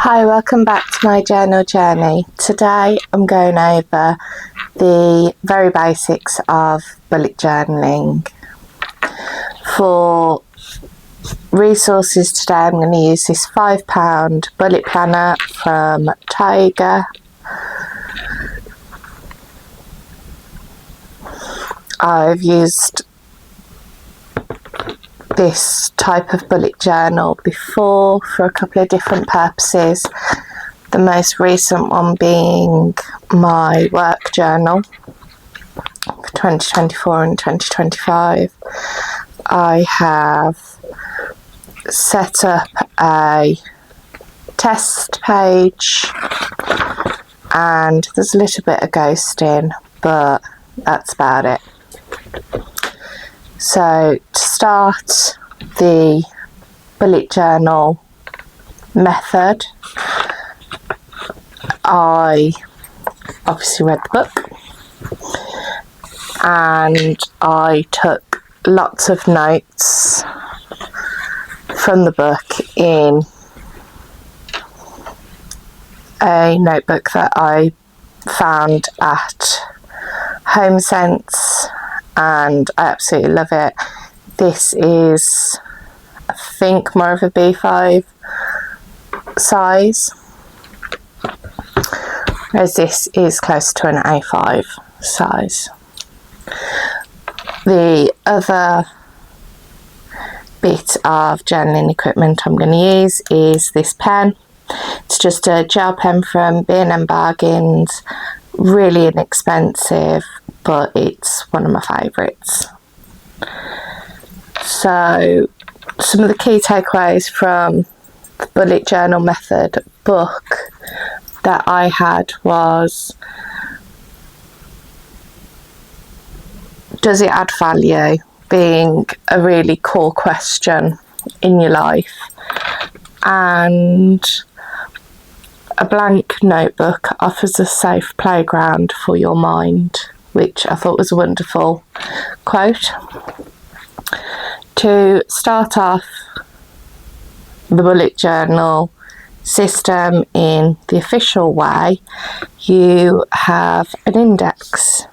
Hi, welcome back to my journal journey. Today I'm going over the very basics of bullet journaling. For resources today, I'm going to use this £5 bullet planner from Tiger. I've used this type of bullet journal before for a couple of different purposes. The most recent one being my work journal for 2024 and 2025. I have set up a test page and there's a little bit of ghosting, but that's about it. So to start the bullet journal method, I obviously read the book and I took lots of notes from the book in a notebook that I found at Homesense, and I absolutely love it. This is, I think, more of a B5 size, whereas this is close to an A5 size. The other bit of journaling equipment I'm going to use is this pen. It's just a gel pen from B&M Bargains, really inexpensive, but it's one of my favourites. So some of the key takeaways from the bullet journal method book that I had was, does it add value? Being a really core question in your life. And a blank notebook offers a safe playground for your mind, which I thought was a wonderful quote. To start off the bullet journal system in the official way, you have an index.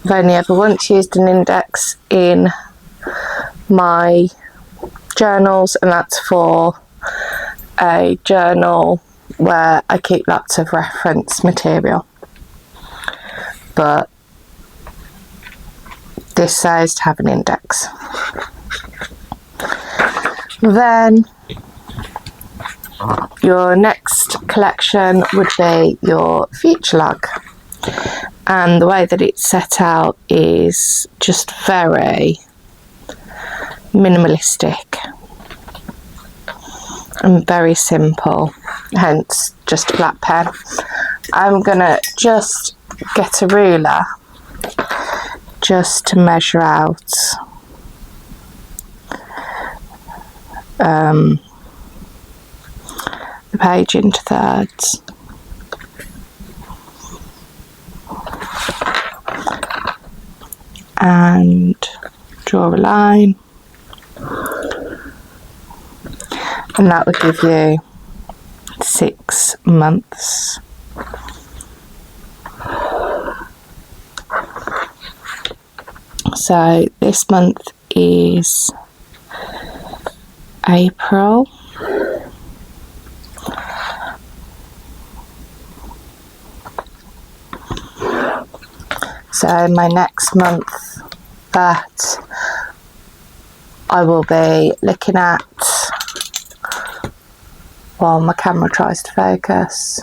I've only ever once used an index in my journals, and that's for a journal where I keep lots of reference material, but this says to have an index. Then your next collection would be your future log, and the way that it's set out is just very minimalistic and very simple, hence just a black pen. I'm gonna just get a ruler just to measure out the page into thirds. And draw a line, and that would give you 6 months. So this month is April. So my next month that I will be looking at, while my camera tries to focus,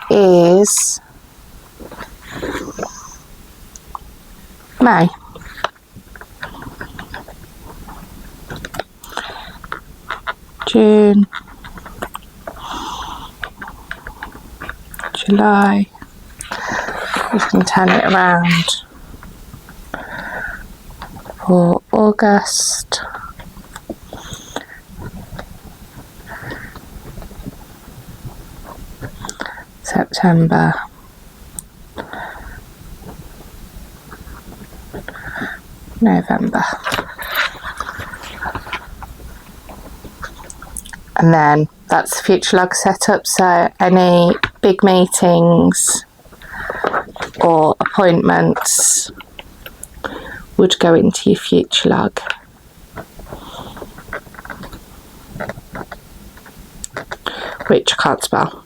is May. June, July. You can turn it around for August, September, November. And then that's the future log setup. So any big meetings or appointments would go into your future log. Which I can't spell.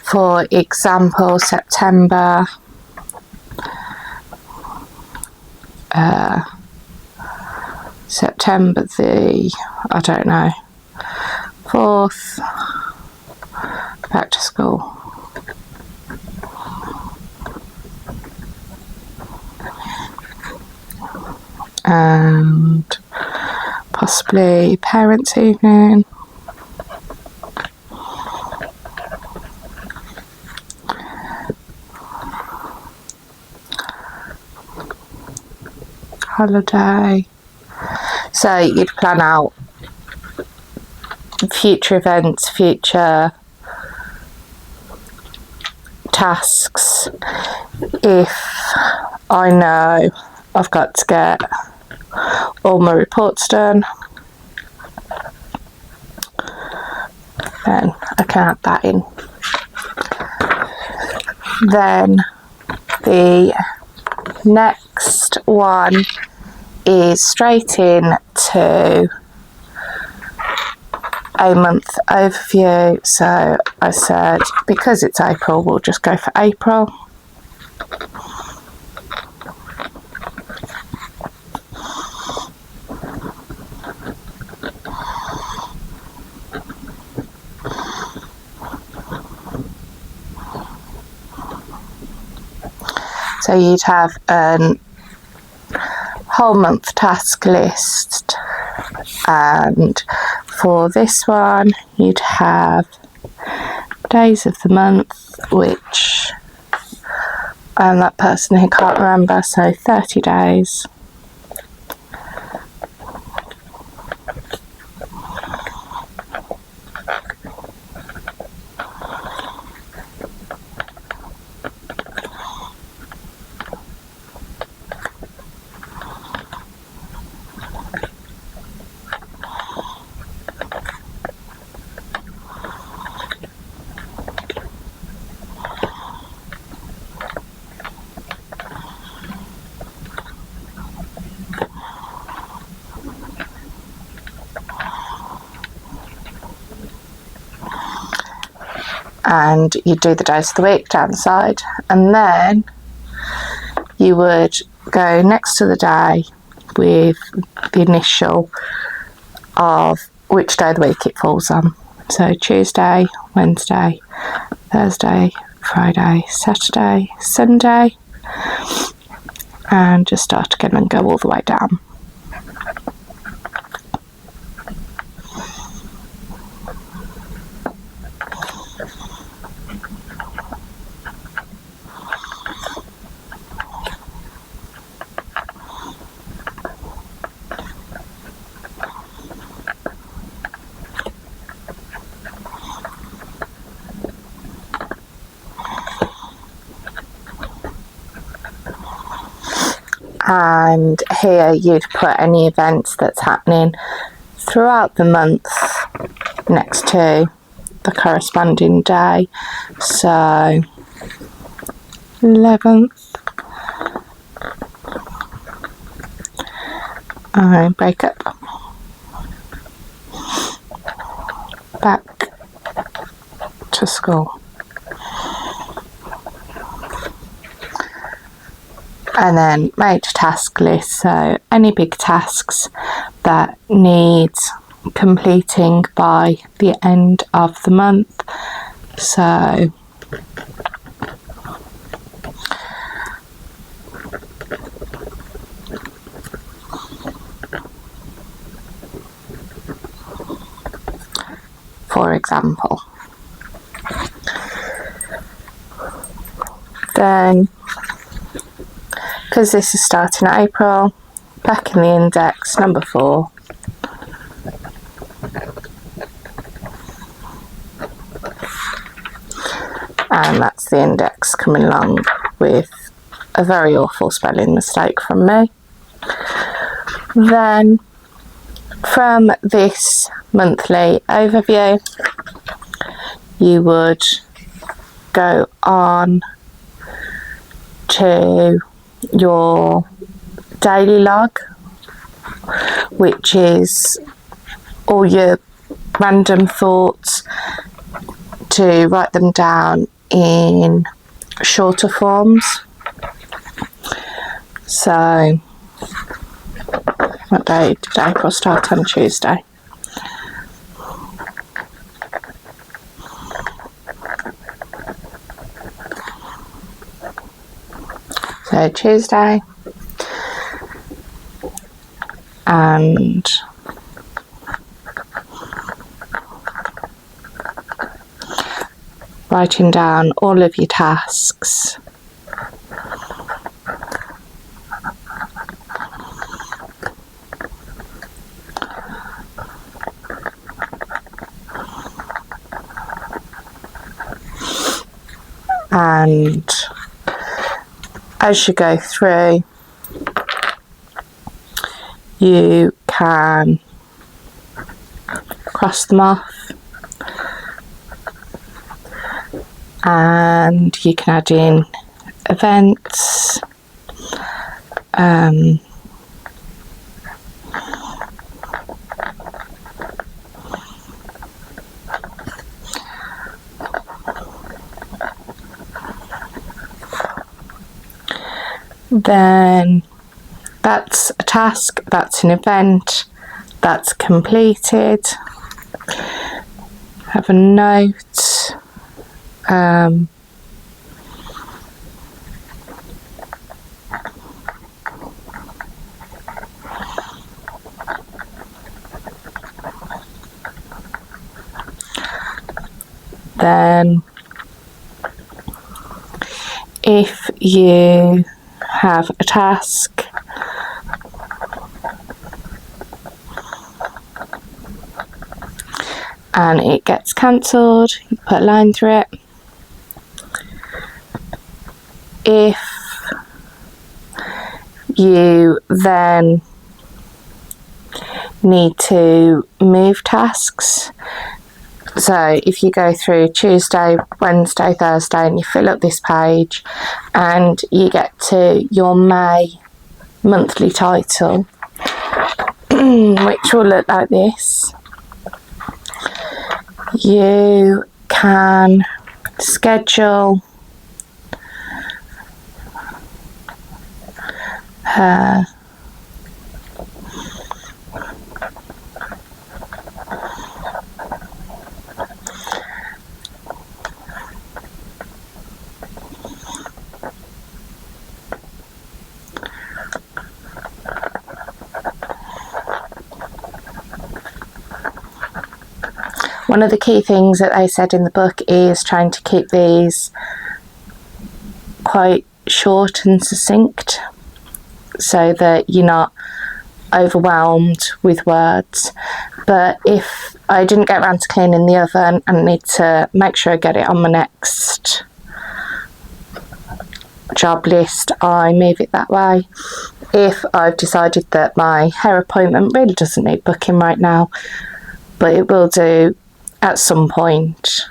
For example, September the, I don't know, 4th, back to school. And possibly parents' evening. Holiday. So you'd plan out future events, future tasks. If I know I've got to get all my reports done, then I can add that in. Then the next one is straight in to a month overview. So I said, because it's April, we'll just go for April. So you'd have a whole month task list, and for this one you'd have days of the month, which I'm that person who can't remember, so 30 days. And you'd do the days of the week down the side, and then you would go next to the day with the initial of which day of the week it falls on. So Tuesday, Wednesday, Thursday, Friday, Saturday, Sunday, and just start again and go all the way down. And here you'd put any events that's happening throughout the month next to the corresponding day. So 11th, I break up, back to school. And then major task list, so any big tasks that need completing by the end of the month. So for example, then because this is starting at April, back in the index, number 4. And that's the index coming along with a very awful spelling mistake from me. Then from this monthly overview, you would go on to your daily log, which is all your random thoughts, to write them down in shorter forms. So, what day today? We'll start on Tuesday. So Tuesday, and writing down all of your tasks. And as you go through, you can cross them off, and you can add in events, then that's a task, that's an event, that's completed. Have a note. Then if you have a task and it gets cancelled, you put a line through it. If you then need to move tasks, so if you go through Tuesday, Wednesday, Thursday, and you fill up this page and you get to your May monthly title, which will look like this, you can schedule her one of the key things that they said in the book is trying to keep these quite short and succinct so that you're not overwhelmed with words. But if I didn't get around to cleaning the oven and need to make sure I get it on my next job list, I move it that way. If I've decided that my hair appointment really doesn't need booking right now, but it will do at some point,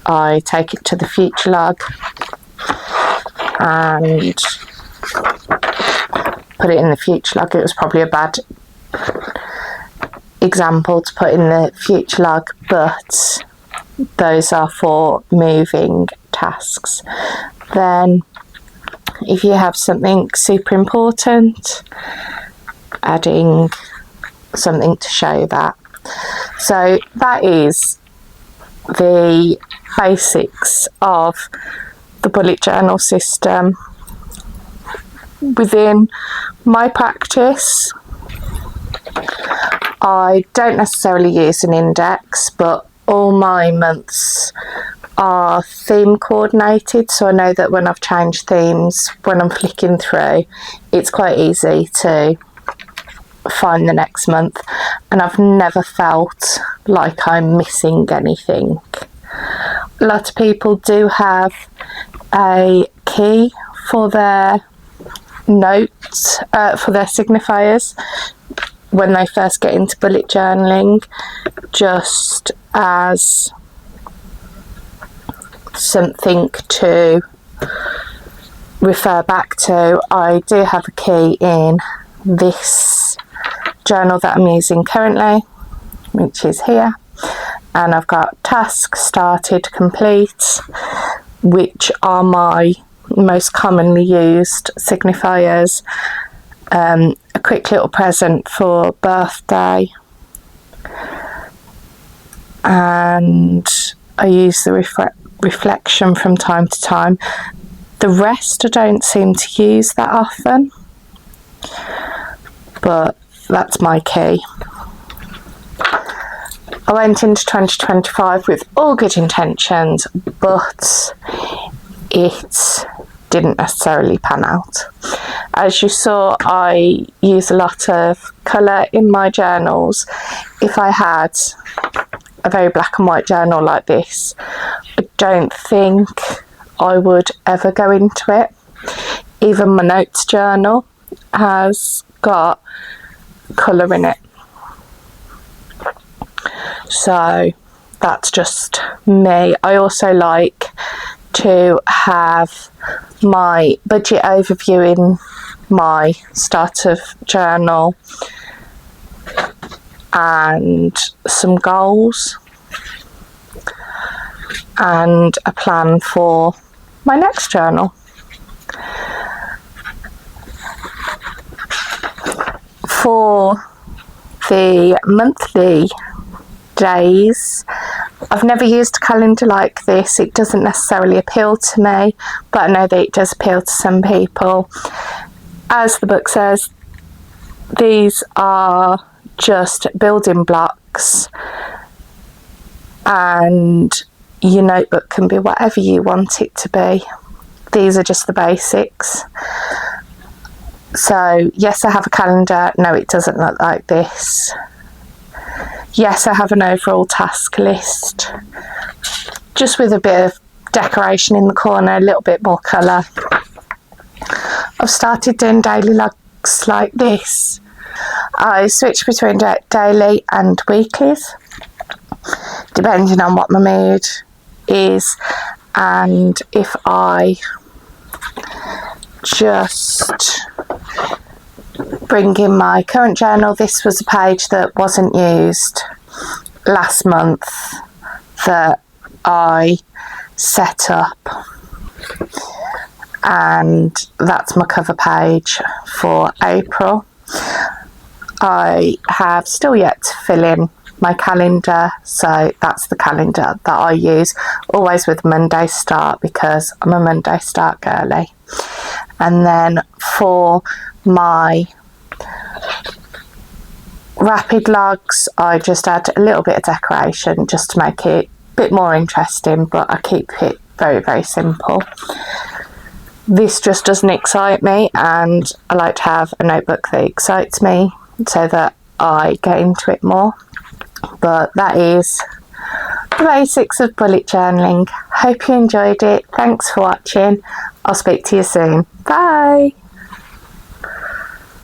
I take it to the future log and put it in the future log. It was probably a bad example to put in the future log, but those are for moving tasks. Then if you have something super important, adding something to show that. So that is the basics of the bullet journal system. Within my practice, I don't necessarily use an index, but all my months are theme coordinated, so I know that when I've changed themes, when I'm flicking through, it's quite easy to find the next month, and I've never felt like I'm missing anything. A lot of people do have a key for their notes, for their signifiers. when they first get into bullet journaling, just as something to refer back to. I do have a key in this journal that I'm using currently, which is here, and I've got task, started, complete, which are my most commonly used signifiers. A quick little present for birthday, and I use the reflection from time to time. The rest I don't seem to use that often, but that's my key. I went into 2025 with all good intentions, but it didn't necessarily pan out. As you saw, I use a lot of colour in my journals. If I had a very black and white journal like this, I don't think I would ever go into it. Even my notes journal has got colour in it. So that's just me. I also like to have my budget overview in my start of journal and some goals and a plan for my next journal. For the monthly days, I've never used a calendar like this. It doesn't necessarily appeal to me, but I know that it does appeal to some people. As the book says, these are just building blocks, and your notebook can be whatever you want it to be. These are just the basics. So yes, I have a calendar. No, it doesn't look like this. Yes, I have an overall task list, just with a bit of decoration in the corner, a little bit more colour. I've started doing daily logs like this. I switch between daily and weeklies, depending on what my mood is, and if I just bring in my current journal. This was a page that wasn't used last month that I set up, and that's my cover page for April. I have still yet to fill in my calendar, so that's the calendar that I use, always with Monday start, because I'm a Monday start girly. And then for my rapid logs, I just add a little bit of decoration just to make it a bit more interesting, but I keep it very, very simple. This just doesn't excite me, and I like to have a notebook that excites me so that I get into it more. But that is the basics of bullet journaling. Hope you enjoyed it. Thanks for watching. I'll speak to you soon. Bye.